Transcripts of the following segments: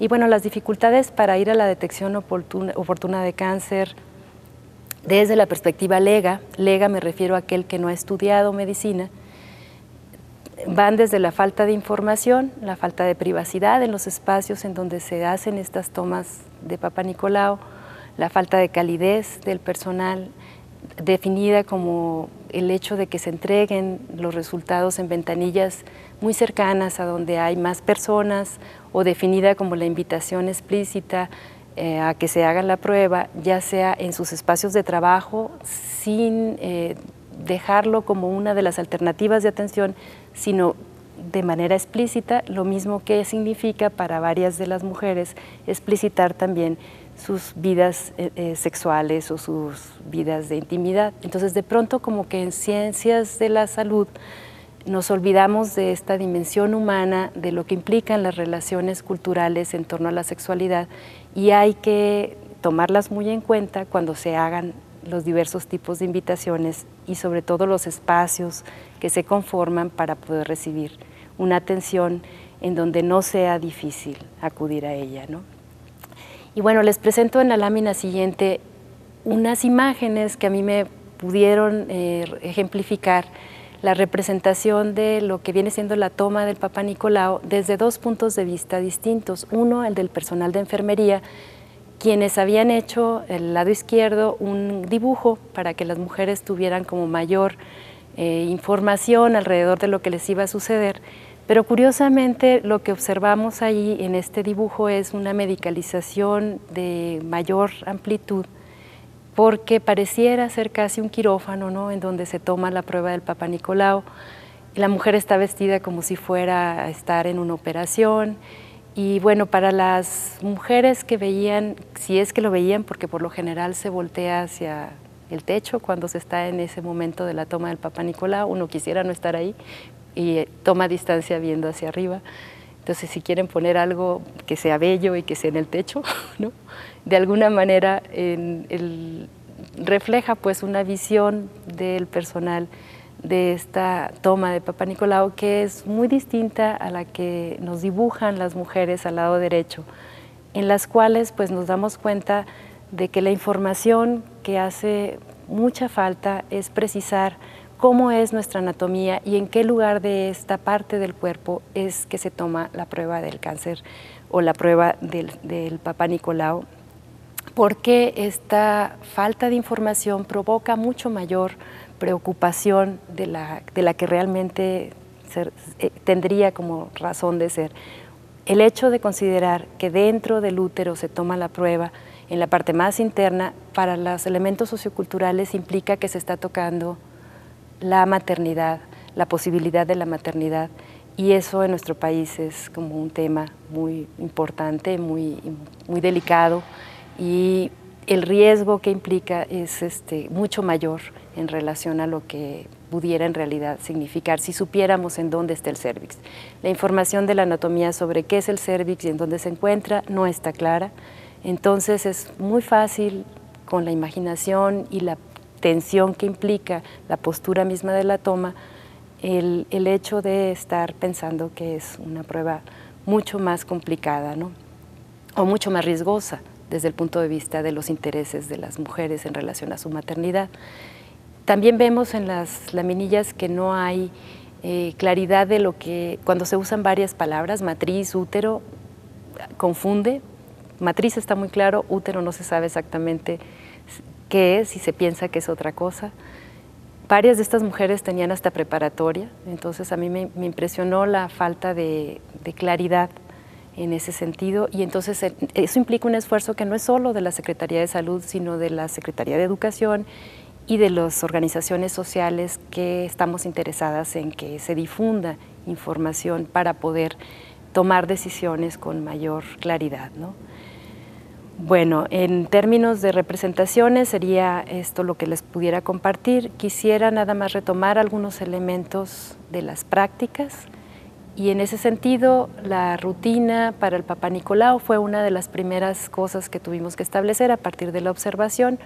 Y bueno, las dificultades para ir a la detección oportuna de cáncer desde la perspectiva lega me refiero a aquel que no ha estudiado medicina, van desde la falta de información, la falta de privacidad en los espacios en donde se hacen estas tomas de Papá Nicolau, la falta de calidez del personal, definida como el hecho de que se entreguen los resultados en ventanillas muy cercanas a donde hay más personas, o definida como la invitación explícita a que se haga la prueba, ya sea en sus espacios de trabajo, sin dejarlo como una de las alternativas de atención, sino de manera explícita, lo mismo que significa para varias de las mujeres explicitar también sus vidas sexuales o sus vidas de intimidad. Entonces, de pronto, como que en ciencias de la salud nos olvidamos de esta dimensión humana, de lo que implican las relaciones culturales en torno a la sexualidad, y hay que tomarlas muy en cuenta cuando se hagan los diversos tipos de invitaciones y sobre todo los espacios que se conforman para poder recibir una atención en donde no sea difícil acudir a ella, ¿no? Y bueno, les presento en la lámina siguiente unas imágenes que a mí me pudieron ejemplificar la representación de lo que viene siendo la toma del Papá Nicolau desde dos puntos de vista distintos. Uno, el del personal de enfermería, quienes habían hecho el lado izquierdo un dibujo para que las mujeres tuvieran como mayor información alrededor de lo que les iba a suceder, pero curiosamente lo que observamos ahí en este dibujo es una medicalización de mayor amplitud, porque pareciera ser casi un quirófano, ¿no?, en donde se toma la prueba del Papá Nicolau. La mujer está vestida como si fuera a estar en una operación. Y bueno, para las mujeres que veían, si es que lo veían, porque por lo general se voltea hacia el techo cuando se está en ese momento de la toma del Papá Nicolau, uno quisiera no estar ahí y toma distancia viendo hacia arriba. Entonces, si quieren poner algo que sea bello y que sea en el techo, ¿no?, de alguna manera refleja pues una visión del personal de esta toma de Papá Nicolau que es muy distinta a la que nos dibujan las mujeres al lado derecho, en las cuales pues nos damos cuenta de que la información que hace mucha falta es precisar cómo es nuestra anatomía y en qué lugar de esta parte del cuerpo es que se toma la prueba del cáncer o la prueba del Papá Nicolau, porque esta falta de información provoca mucho mayor preocupación de la que realmente tendría como razón de ser. El hecho de considerar que dentro del útero se toma la prueba en la parte más interna, para los elementos socioculturales implica que se está tocando la maternidad, la posibilidad de la maternidad, y eso en nuestro país es como un tema muy importante, muy delicado, y el riesgo que implica es mucho mayor en relación a lo que pudiera en realidad significar si supiéramos en dónde está el cérvix. La información de la anatomía sobre qué es el cérvix y en dónde se encuentra no está clara, entonces es muy fácil con la imaginación y la tensión que implica la postura misma de la toma, el hecho de estar pensando que es una prueba mucho más complicada, ¿no?, o mucho más riesgosa desde el punto de vista de los intereses de las mujeres en relación a su maternidad. También vemos en las laminillas que no hay claridad de lo que, cuando se usan varias palabras, matriz, útero, confunde. Matriz está muy claro, útero no se sabe exactamente qué es y se piensa que es otra cosa. Varias de estas mujeres tenían hasta preparatoria, entonces a mí me impresionó la falta de claridad en ese sentido, y entonces eso implica un esfuerzo que no es solo de la Secretaría de Salud, sino de la Secretaría de Educación y de las organizaciones sociales que estamos interesadas en que se difunda información para poder tomar decisiones con mayor claridad, ¿no? Bueno, en términos de representaciones sería esto lo que les pudiera compartir. Quisiera nada más retomar algunos elementos de las prácticas. Y en ese sentido, la rutina para el Papá Nicolau fue una de las primeras cosas que tuvimos que establecer a partir de la observación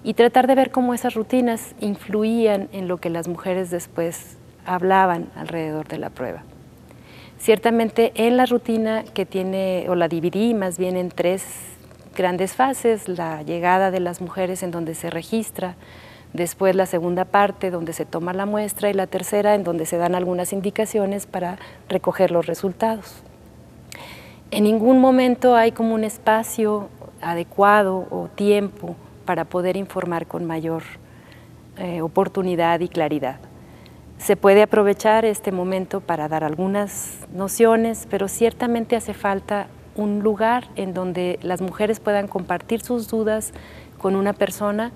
y tratar de ver cómo esas rutinas influían en lo que las mujeres después hablaban alrededor de la prueba. Ciertamente en la rutina que tiene, o la dividí más bien en 3 grandes fases: la llegada de las mujeres, en donde se registra, después la segunda parte donde se toma la muestra, y la tercera en donde se dan algunas indicaciones para recoger los resultados. En ningún momento hay como un espacio adecuado o tiempo para poder informar con mayor oportunidad y claridad. Se puede aprovechar este momento para dar algunas nociones, pero ciertamente hace falta un lugar en donde las mujeres puedan compartir sus dudas con una persona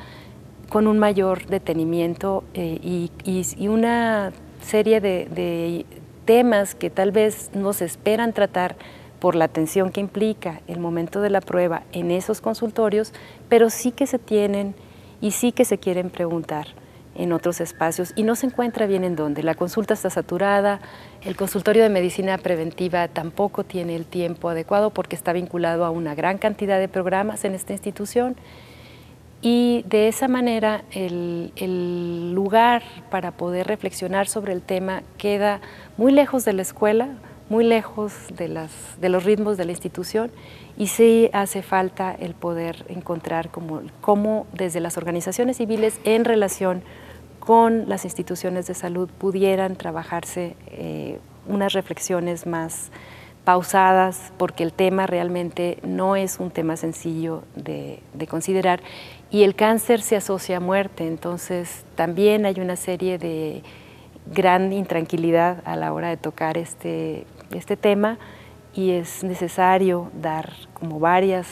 con un mayor detenimiento y una serie de temas que tal vez no se esperan tratar por la atención que implica el momento de la prueba en esos consultorios, pero sí que se tienen y sí que se quieren preguntar en otros espacios, y no se encuentra bien en dónde. La consulta está saturada, el consultorio de medicina preventiva tampoco tiene el tiempo adecuado porque está vinculado a una gran cantidad de programas en esta institución, y de esa manera el lugar para poder reflexionar sobre el tema queda muy lejos de la escuela, muy lejos de los ritmos de la institución, y sí hace falta el poder encontrar cómo desde las organizaciones civiles en relación con las instituciones de salud pudieran trabajarse unas reflexiones más pausadas, porque el tema realmente no es un tema sencillo de considerar, y el cáncer se asocia a muerte, entonces también hay una serie de gran intranquilidad a la hora de tocar este tema, y es necesario dar como varias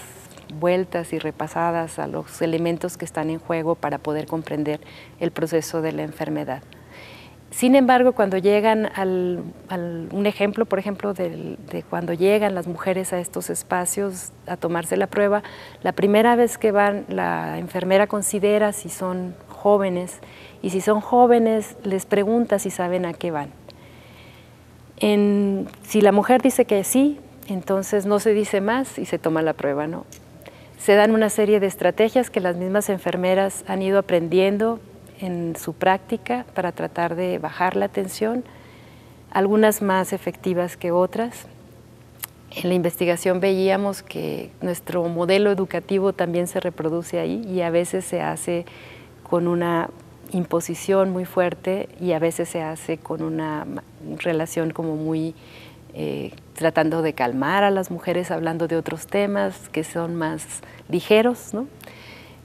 vueltas y repasadas a los elementos que están en juego para poder comprender el proceso de la enfermedad. Sin embargo, cuando llegan un ejemplo, por ejemplo, de cuando llegan las mujeres a estos espacios a tomarse la prueba, la primera vez que van, la enfermera considera si son jóvenes, y si son jóvenes les pregunta si saben a qué van. Si la mujer dice que sí, entonces no se dice más y se toma la prueba, ¿no? Se dan una serie de estrategias que las mismas enfermeras han ido aprendiendo en su práctica para tratar de bajar la tensión, algunas más efectivas que otras. En la investigación veíamos que nuestro modelo educativo también se reproduce ahí, y a veces se hace con una imposición muy fuerte y a veces se hace con una relación como muy tratando de calmar a las mujeres, hablando de otros temas que son más ligeros, ¿no?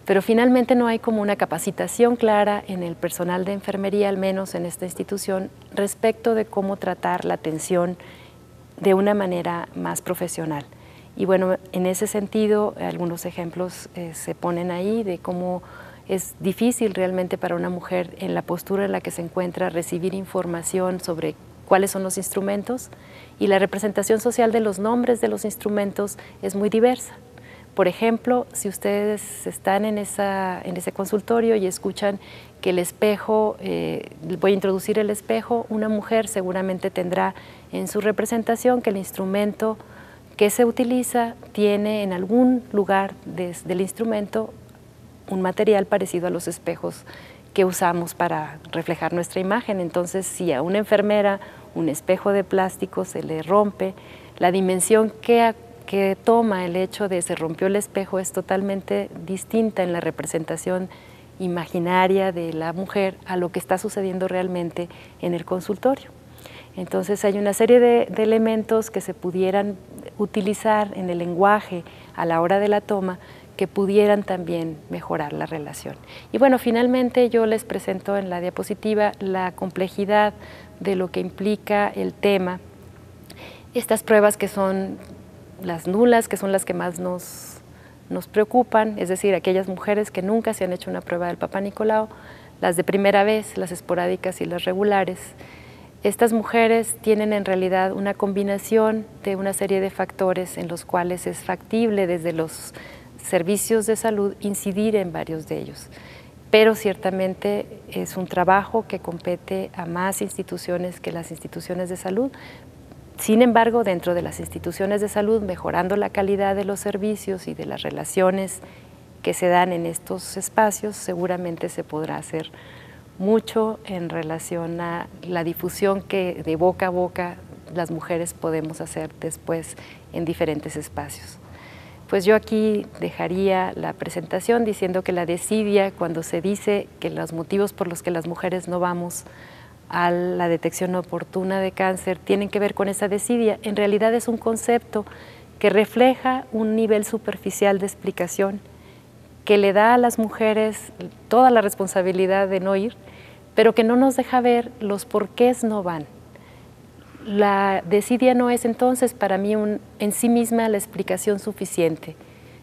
Pero finalmente no hay como una capacitación clara en el personal de enfermería, al menos en esta institución, respecto de cómo tratar la atención de una manera más profesional. Y bueno, en ese sentido, algunos ejemplos se ponen ahí de cómo es difícil realmente para una mujer en la postura en la que se encuentra recibir información sobre cuáles son los instrumentos, y la representación social de los nombres de los instrumentos es muy diversa. Por ejemplo, si ustedes están en ese consultorio y escuchan que el espejo, voy a introducir el espejo, una mujer seguramente tendrá en su representación que el instrumento que se utiliza tiene en algún lugar del instrumento un material parecido a los espejos que usamos para reflejar nuestra imagen. Entonces, si a una enfermera un espejo de plástico se le rompe, la dimensión que toma el hecho de se rompió el espejo es totalmente distinta en la representación imaginaria de la mujer a lo que está sucediendo realmente en el consultorio. Entonces hay una serie de elementos que se pudieran utilizar en el lenguaje a la hora de la toma que pudieran también mejorar la relación. Y bueno, finalmente yo les presento en la diapositiva la complejidad de lo que implica el tema. Estas pruebas que son las nulas, que son las que más nos preocupan, es decir, aquellas mujeres que nunca se han hecho una prueba del Papá Nicolau, las de primera vez, las esporádicas y las regulares. Estas mujeres tienen en realidad una combinación de una serie de factores en los cuales es factible desde los servicios de salud incidir en varios de ellos. Pero ciertamente es un trabajo que compete a más instituciones que las instituciones de salud. Sin embargo, dentro de las instituciones de salud, mejorando la calidad de los servicios y de las relaciones que se dan en estos espacios, seguramente se podrá hacer mucho en relación a la difusión que de boca a boca las mujeres podemos hacer después en diferentes espacios. Pues yo aquí dejaría la presentación diciendo que la desidia, cuando se dice que los motivos por los que las mujeres no vamos a la detección oportuna de cáncer tienen que ver con esa desidia, en realidad es un concepto que refleja un nivel superficial de explicación que le da a las mujeres toda la responsabilidad de no ir, pero que no nos deja ver los porqués no van. La desidia no es entonces para mí en sí misma la explicación suficiente,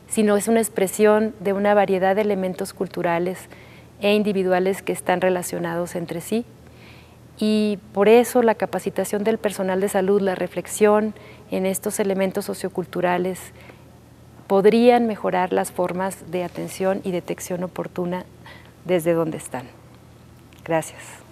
sino es una expresión de una variedad de elementos culturales e individuales que están relacionados entre sí. Y por eso la capacitación del personal de salud, la reflexión en estos elementos socioculturales podrían mejorar las formas de atención y detección oportuna desde donde están. Gracias.